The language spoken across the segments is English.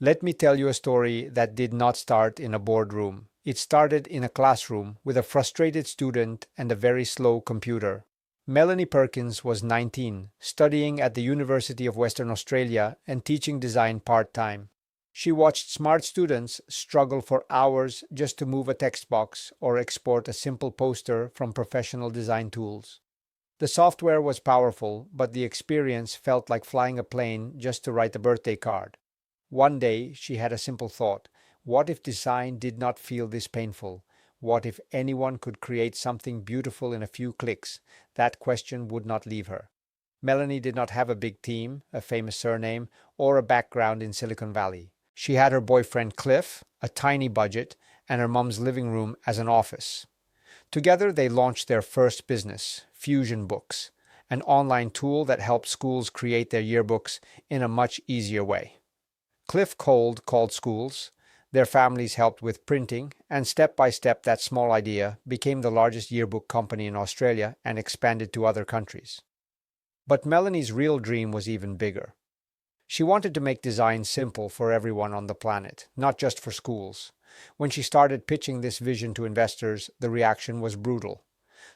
Let me tell you a story that did not start in a boardroom. It started in a classroom with a frustrated student and a very slow computer. Melanie Perkins was 19, studying at the University of Western Australia and teaching design part-time. She watched smart students struggle for hours just to move a text box or export a simple poster from professional design tools. The software was powerful, but the experience felt like flying a plane just to write a birthday card. One day, she had a simple thought. What if design did not feel this painful? What if anyone could create something beautiful in a few clicks? That question would not leave her. Melanie did not have a big team, a famous surname, or a background in Silicon Valley. She had her boyfriend Cliff, a tiny budget, and her mom's living room as an office. Together, they launched their first business, Fusion Books, an online tool that helped schools create their yearbooks in a much easier way. Cliff cold called schools, their families helped with printing, and step by step that small idea became the largest yearbook company in Australia and expanded to other countries. But Melanie's real dream was even bigger. She wanted to make design simple for everyone on the planet, not just for schools. When she started pitching this vision to investors, the reaction was brutal.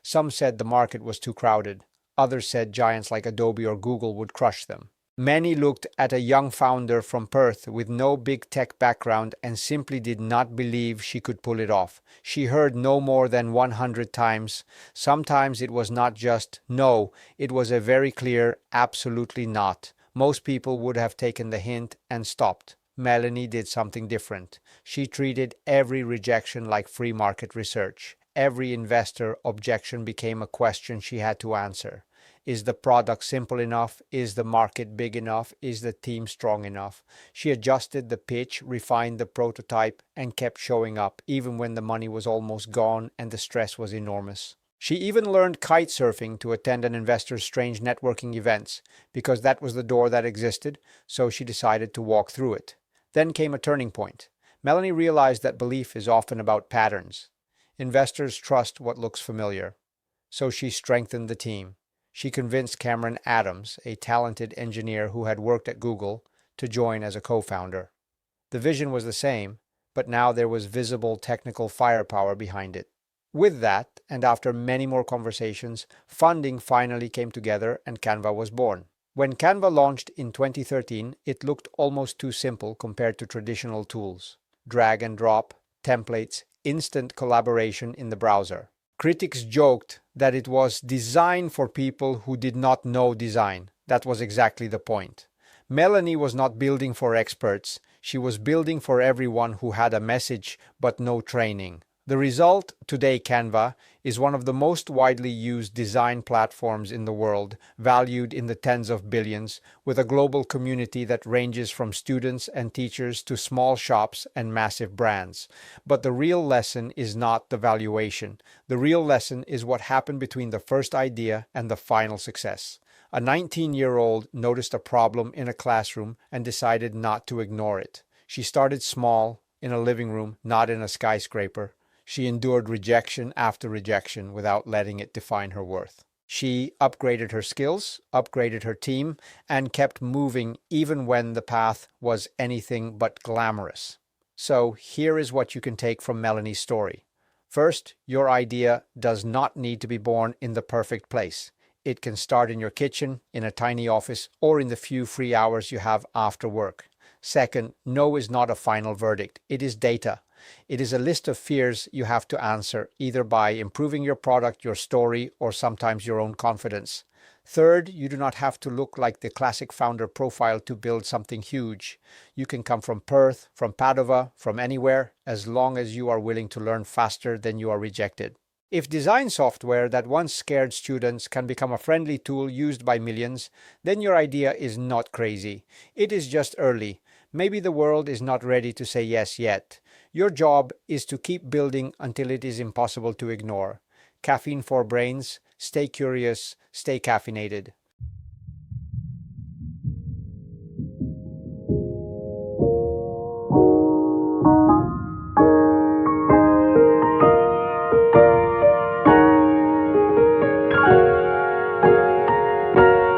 Some said the market was too crowded. Others said giants like Adobe or Google would crush them. Many looked at a young founder from Perth with no big tech background and simply did not believe she could pull it off. She heard no more than 100 times. Sometimes it was not just no, it was a very clear absolutely not. Most people would have taken the hint and stopped. Melanie did something different. She treated every rejection like free market research. Every investor objection became a question she had to answer. Is the product simple enough? Is the market big enough? Is the team strong enough? She adjusted the pitch, refined the prototype, and kept showing up, even when the money was almost gone and the stress was enormous. She even learned kite surfing to attend an investor's strange networking events, because that was the door that existed, so she decided to walk through it. Then came a turning point. Melanie realized that belief is often about patterns. Investors trust what looks familiar. So she strengthened the team. She convinced Cameron Adams, a talented engineer who had worked at Google, to join as a co-founder. The vision was the same, but now there was visible technical firepower behind it. With that, and after many more conversations, funding finally came together and Canva was born. When Canva launched in 2013, it looked almost too simple compared to traditional tools. Drag and drop, templates, instant collaboration in the browser. Critics joked that it was designed for people who did not know design. That was exactly the point. Melanie was not building for experts. She was building for everyone who had a message but no training. The result, today Canva, is one of the most widely used design platforms in the world, valued in the tens of billions, with a global community that ranges from students and teachers to small shops and massive brands. But the real lesson is not the valuation. The real lesson is what happened between the first idea and the final success. A 19-year-old noticed a problem in a classroom and decided not to ignore it. She started small, in a living room, not in a skyscraper. She endured rejection after rejection without letting it define her worth. She upgraded her skills, upgraded her team, and kept moving even when the path was anything but glamorous. So here is what you can take from Melanie's story. First, your idea does not need to be born in the perfect place. It can start in your kitchen, in a tiny office, or in the few free hours you have after work. Second, no is not a final verdict. It is data. It is a list of fears you have to answer, either by improving your product, your story, or sometimes your own confidence. Third, you do not have to look like the classic founder profile to build something huge. You can come from Perth, from Padova, from anywhere, as long as you are willing to learn faster than you are rejected. If design software that once scared students can become a friendly tool used by millions, then your idea is not crazy. It is just early. Maybe the world is not ready to say yes yet. Your job is to keep building until it is impossible to ignore. Caffeine for brains. Stay curious. Stay caffeinated.